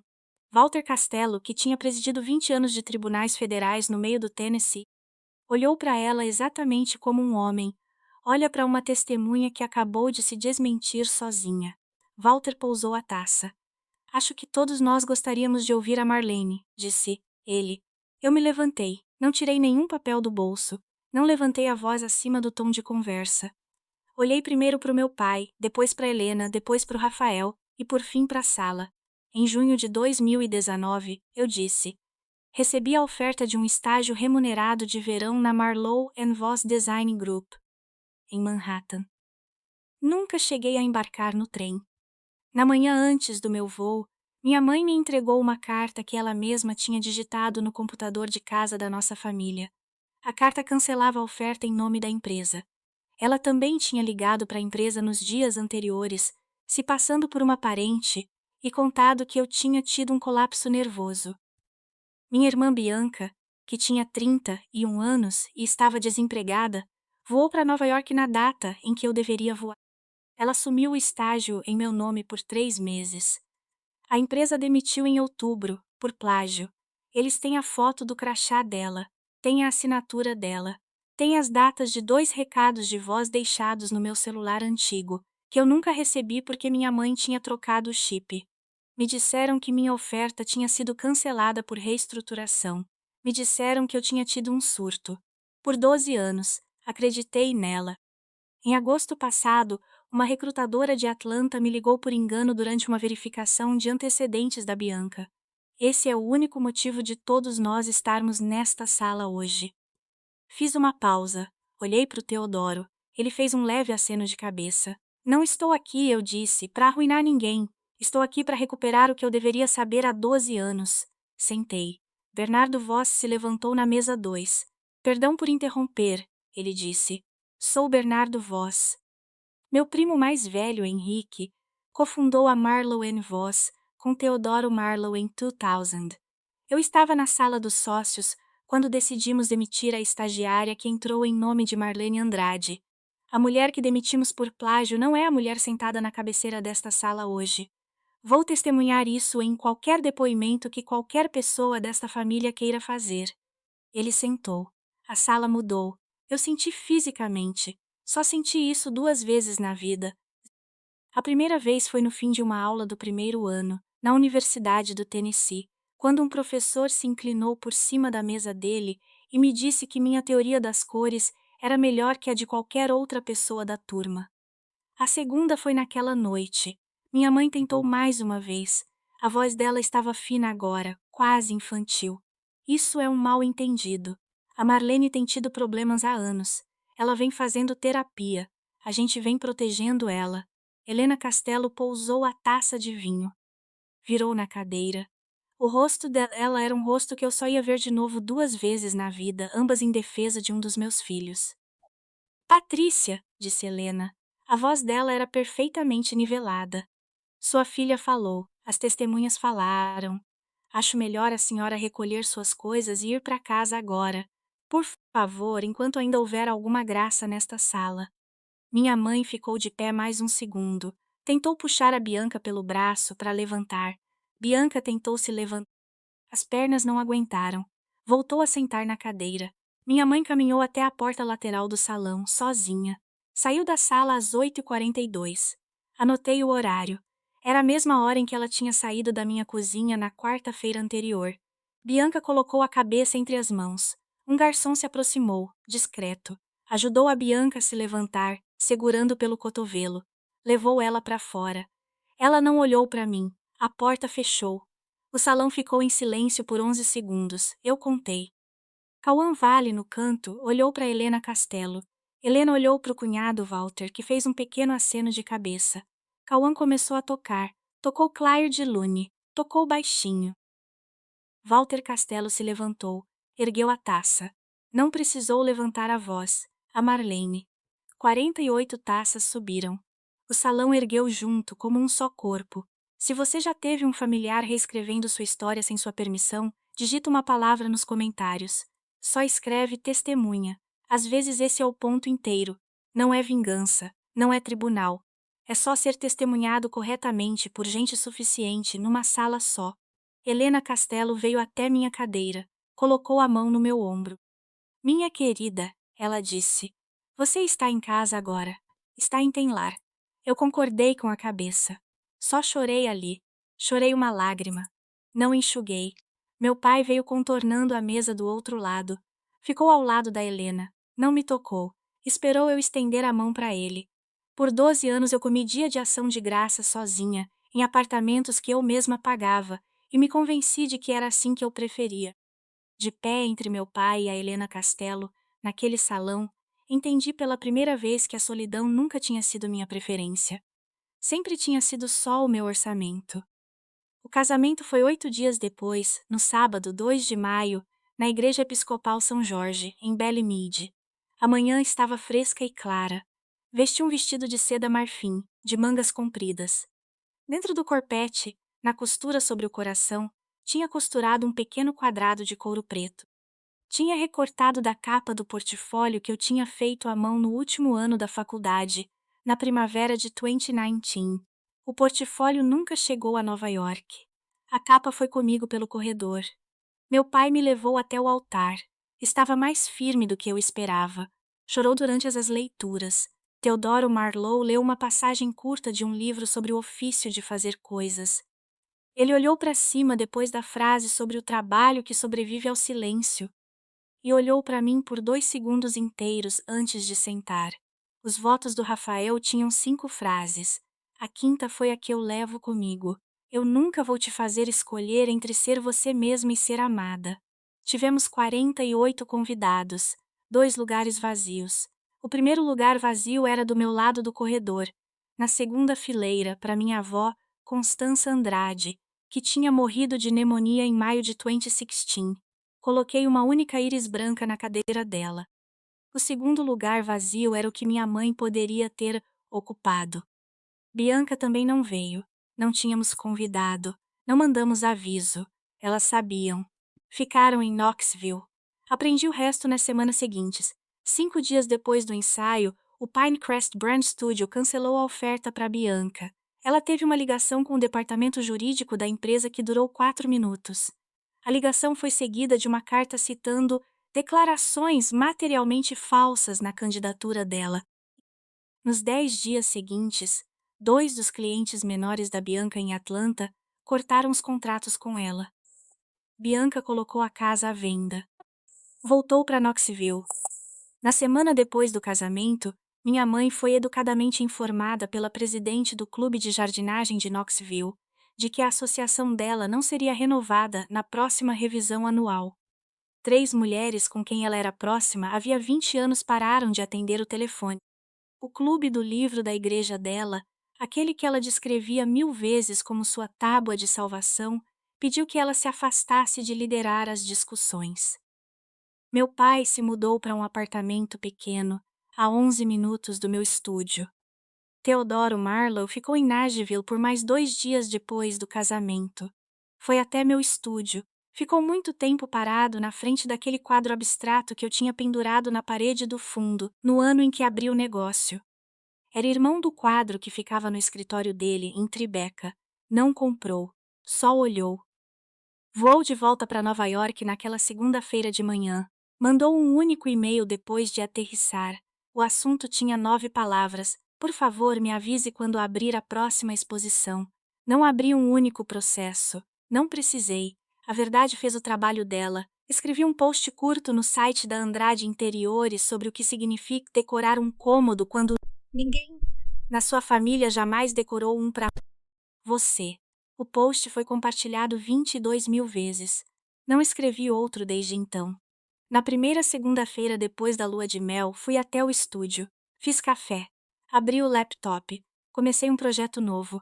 Speaker 1: Walter Castelo, que tinha presidido 20 anos de tribunais federais no meio do Tennessee, olhou para ela exatamente como um homem. Olha para uma testemunha que acabou de se desmentir sozinha. Walter pousou a taça. Acho que todos nós gostaríamos de ouvir a Marlene, disse ele. Eu me levantei. Não tirei nenhum papel do bolso. Não levantei a voz acima do tom de conversa. Olhei primeiro para o meu pai, depois para Helena, depois para o Rafael e por fim para a sala. Em junho de 2019, eu disse: Recebi a oferta de um estágio remunerado de verão na Marlowe and Voss Design Group, em Manhattan. Nunca cheguei a embarcar no trem. Na manhã antes do meu voo, minha mãe me entregou uma carta que ela mesma tinha digitado no computador de casa da nossa família. A carta cancelava a oferta em nome da empresa. Ela também tinha ligado para a empresa nos dias anteriores, se passando por uma parente, e contado que eu tinha tido um colapso nervoso. Minha irmã Bianca, que tinha 31 anos e estava desempregada, voou para Nova York na data em que eu deveria voar. Ela assumiu o estágio em meu nome por 3 meses. A empresa demitiu em outubro, por plágio. Eles têm a foto do crachá dela, têm a assinatura dela, têm as datas de 2 recados de voz deixados no meu celular antigo, que eu nunca recebi porque minha mãe tinha trocado o chip. Me disseram que minha oferta tinha sido cancelada por reestruturação. Me disseram que eu tinha tido um surto. Por 12 anos, acreditei nela. Em agosto passado, uma recrutadora de Atlanta me ligou por engano durante uma verificação de antecedentes da Bianca. Esse é o único motivo de todos nós estarmos nesta sala hoje. Fiz uma pausa, olhei para o Teodoro. Ele fez um leve aceno de cabeça. Não estou aqui, eu disse, para arruinar ninguém. Estou aqui para recuperar o que eu deveria saber há 12 anos. Sentei. Bernardo Voss se levantou na mesa 2. Perdão por interromper, ele disse. Sou Bernardo Voss. Meu primo mais velho, Henrique, cofundou a Marlowe Voss com Teodoro Marlowe em 2000. Eu estava na sala dos sócios quando decidimos demitir a estagiária que entrou em nome de Marlene Andrade. A mulher que demitimos por plágio não é a mulher sentada na cabeceira desta sala hoje. Vou testemunhar isso em qualquer depoimento que qualquer pessoa desta família queira fazer. Ele sentou. A sala mudou. Eu senti fisicamente. Só senti isso 2 vezes na vida. A primeira vez foi no fim de uma aula do primeiro ano, na Universidade do Tennessee, quando um professor se inclinou por cima da mesa dele e me disse que minha teoria das cores era melhor que a de qualquer outra pessoa da turma. A segunda foi naquela noite. Minha mãe tentou mais uma vez. A voz dela estava fina agora, quase infantil. Isso é um mal-entendido. A Marlene tem tido problemas há anos. Ela vem fazendo terapia. A gente vem protegendo ela. Helena Castelo pousou a taça de vinho. Virou na cadeira. O rosto dela era um rosto que eu só ia ver de novo 2 vezes na vida, ambas em defesa de um dos meus filhos. Patrícia, disse Helena. A voz dela era perfeitamente nivelada. Sua filha falou, as testemunhas falaram. Acho melhor a senhora recolher suas coisas e ir para casa agora. Por favor, enquanto ainda houver alguma graça nesta sala. Minha mãe ficou de pé mais um segundo. Tentou puxar a Bianca pelo braço para levantar. Bianca tentou se levantar. As pernas não aguentaram. Voltou a sentar na cadeira. Minha mãe caminhou até a porta lateral do salão, sozinha. Saiu da sala às 8h42. Anotei o horário. Era a mesma hora em que ela tinha saído da minha cozinha na quarta-feira anterior. Bianca colocou a cabeça entre as mãos. Um garçom se aproximou, discreto. Ajudou a Bianca a se levantar, segurando pelo cotovelo. Levou ela para fora. Ela não olhou para mim. A porta fechou. O salão ficou em silêncio por 11 segundos. Eu contei. Cauã Vale, no canto, olhou para Helena Castelo. Helena olhou para o cunhado Walter, que fez um pequeno aceno de cabeça. Cauã começou a tocar. Tocou Claire de Lune. Tocou baixinho. Walter Castelo se levantou. Ergueu a taça. Não precisou levantar a voz. A Marlene. 48 taças subiram. O salão ergueu junto, como um só corpo. Se você já teve um familiar reescrevendo sua história sem sua permissão, digita uma palavra nos comentários. Só escreve testemunha. Às vezes esse é o ponto inteiro. Não é vingança, não é tribunal. É só ser testemunhado corretamente por gente suficiente numa sala só. Helena Castelo veio até minha cadeira, colocou a mão no meu ombro. Minha querida, ela disse. Você está em casa agora. Está em Tenlar. Eu concordei com a cabeça. Só chorei ali. Chorei uma lágrima. Não enxuguei. Meu pai veio contornando a mesa do outro lado. Ficou ao lado da Helena. Não me tocou. Esperou eu estender a mão para ele. Por 12 anos eu comi dia de ação de graça sozinha, em apartamentos que eu mesma pagava, e me convenci de que era assim que eu preferia. De pé entre meu pai e a Helena Castelo, naquele salão, entendi pela primeira vez que a solidão nunca tinha sido minha preferência. Sempre tinha sido só o meu orçamento. O casamento foi 8 dias depois, no sábado, 2 de maio, na Igreja Episcopal São Jorge, em Bellemeade. A manhã estava fresca e clara. Vesti um vestido de seda marfim, de mangas compridas. Dentro do corpete, na costura sobre o coração, tinha costurado um pequeno quadrado de couro preto. Tinha recortado da capa do portfólio que eu tinha feito à mão no último ano da faculdade, na primavera de 2019. O portfólio nunca chegou a Nova York. A capa foi comigo pelo corredor. Meu pai me levou até o altar. Estava mais firme do que eu esperava. Chorou durante as leituras. Teodoro Marlowe leu uma passagem curta de um livro sobre o ofício de fazer coisas. Ele olhou para cima depois da frase sobre o trabalho que sobrevive ao silêncio e olhou para mim por 2 segundos inteiros antes de sentar. Os votos do Rafael tinham 5 frases. A quinta foi a que eu levo comigo. Eu nunca vou te fazer escolher entre ser você mesma e ser amada. Tivemos 48 convidados, 2 lugares vazios. O primeiro lugar vazio era do meu lado do corredor. Na segunda fileira, para minha avó, Constança Andrade, que tinha morrido de pneumonia em maio de 2016. Coloquei uma única íris branca na cadeira dela. O segundo lugar vazio era o que minha mãe poderia ter ocupado. Bianca também não veio. Não tínhamos convidado. Não mandamos aviso. Elas sabiam. Ficaram em Knoxville. Aprendi o resto nas semanas seguintes. 5 dias depois do ensaio, o Pinecrest Brand Studio cancelou a oferta para Bianca. Ela teve uma ligação com o departamento jurídico da empresa que durou 4 minutos. A ligação foi seguida de uma carta citando declarações materialmente falsas na candidatura dela. Nos 10 dias seguintes, 2 dos clientes menores da Bianca em Atlanta cortaram os contratos com ela. Bianca colocou a casa à venda. Voltou para Knoxville. Na semana depois do casamento, minha mãe foi educadamente informada pela presidente do clube de jardinagem de Knoxville de que a associação dela não seria renovada na próxima revisão anual. 3 mulheres com quem ela era próxima havia 20 anos pararam de atender o telefone. O clube do livro da igreja dela, aquele que ela descrevia 1000 vezes como sua tábua de salvação, pediu que ela se afastasse de liderar as discussões. Meu pai se mudou para um apartamento pequeno, a 11 minutos do meu estúdio. Teodoro Marlowe ficou em Nashville por mais 2 dias depois do casamento. Foi até meu estúdio. Ficou muito tempo parado na frente daquele quadro abstrato que eu tinha pendurado na parede do fundo, no ano em que abri o negócio. Era irmão do quadro que ficava no escritório dele, em Tribeca. Não comprou, só olhou. Voou de volta para Nova York naquela segunda-feira de manhã. Mandou um único e-mail depois de aterrissar. O assunto tinha 9 palavras. Por favor, me avise quando abrir a próxima exposição. Não abri um único processo. Não precisei. A verdade fez o trabalho dela. Escrevi um post curto no site da Andrade Interiores sobre o que significa decorar um cômodo quando ninguém na sua família jamais decorou um para você. O post foi compartilhado 22.000 vezes. Não escrevi outro desde então. Na primeira segunda-feira depois da lua de mel, fui até o estúdio. Fiz café. Abri o laptop. Comecei um projeto novo.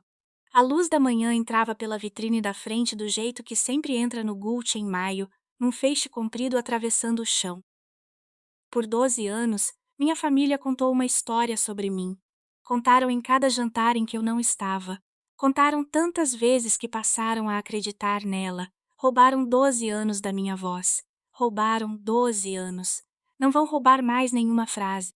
Speaker 1: A luz da manhã entrava pela vitrine da frente do jeito que sempre entra no Gulch em maio, num feixe comprido atravessando o chão. Por 12 anos, minha família contou uma história sobre mim. Contaram em cada jantar em que eu não estava. Contaram tantas vezes que passaram a acreditar nela. Roubaram 12 anos da minha voz. Roubaram 12 anos. Não vão roubar mais nenhuma frase.